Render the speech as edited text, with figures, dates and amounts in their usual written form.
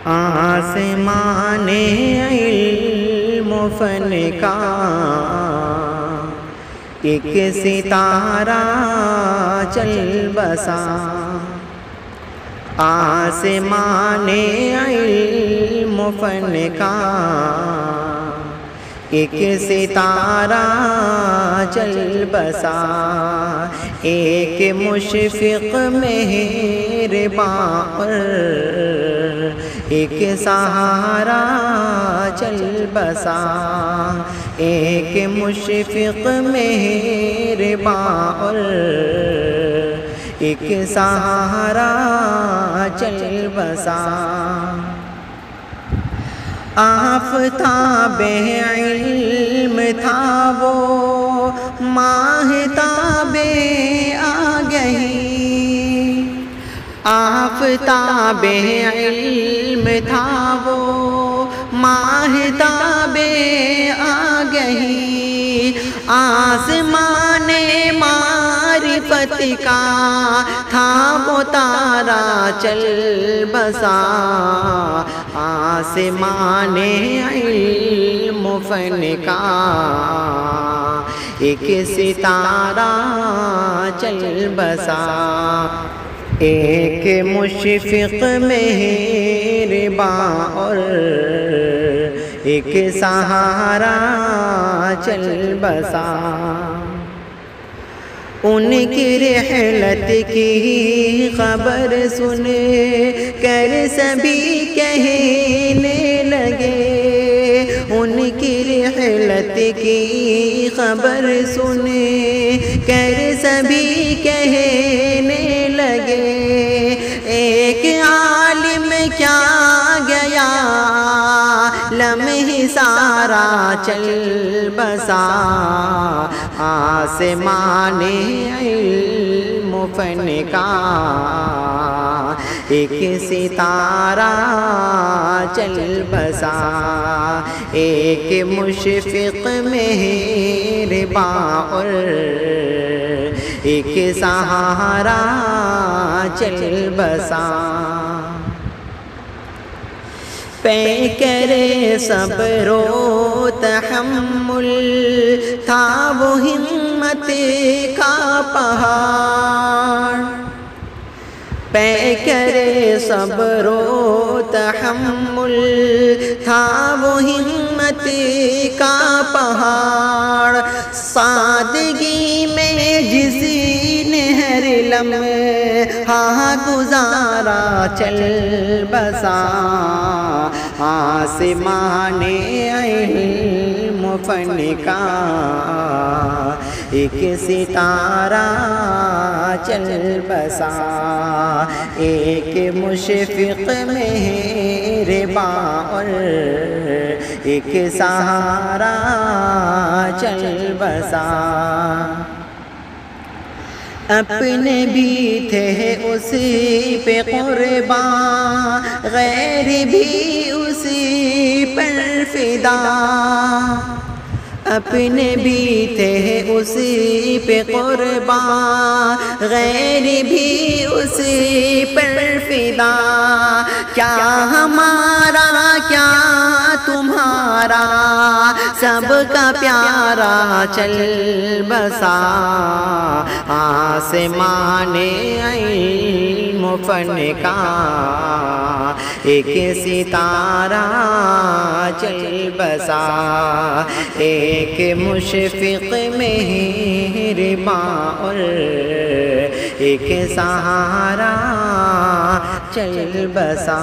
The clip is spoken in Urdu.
آسمان علم و فن کا ایک ستارہ چل بسا، آسمان علم و فن کا ایک ستارہ چل بسا، ایک مشفق مہرباں پر ایک سہارا چل بسا، ایک مشفق مہرباں پر ایک سہارا چل بسا۔ آفتاب علم تھا وہ ماہتاب آگہی، آفتاب علم تھا وہ ماہتاب آگہی، آسمان معرفت کا تھا وہ تارا چل بسا، آسمان علم و فن کا ایک ستارہ چل بسا، ایک مشفق مہرباں اور ایک سہارا چل بسا۔ ان کی رحلت کی خبر سن کر سبھی کہنے لگے، ان کی رحلت کی خبر سن کر سبھی کہنے لگے، ایک عالم کیا گیا لمحے سارا چل بسا، آسمان علم و فن کا ایک ستارہ چل بسا، ایک مشفق مہرباں اور ایک سہارا چل بسا۔ پیکر صبر و تحمل تھا وہ ہمت کا پہاڑ، پیکر صبر و تحمل تھا وہ ہمت کا پہاڑ، سادگی میں جس نے ہر لمحہ گزارا چل بسا، آسمان علم و فن کا ایک ستارہ چل بسا، ایک مشفق مہرباں اور ایک سہارا چل بسا۔ اپنے بھی تھے اسی پہ قرباں، غیر بھی اسی پر فدا، اپنے بھی تھے اسی پہ قرباں، غیر بھی اسی پر فدا، کیا ہمارا کیا تمہارا سب کا پیارا چل بسا، آسمان علم و فن کا ایک ستارہ چل بسا، ایک مشفق مہرباں اور ایک سہارا چل بسا۔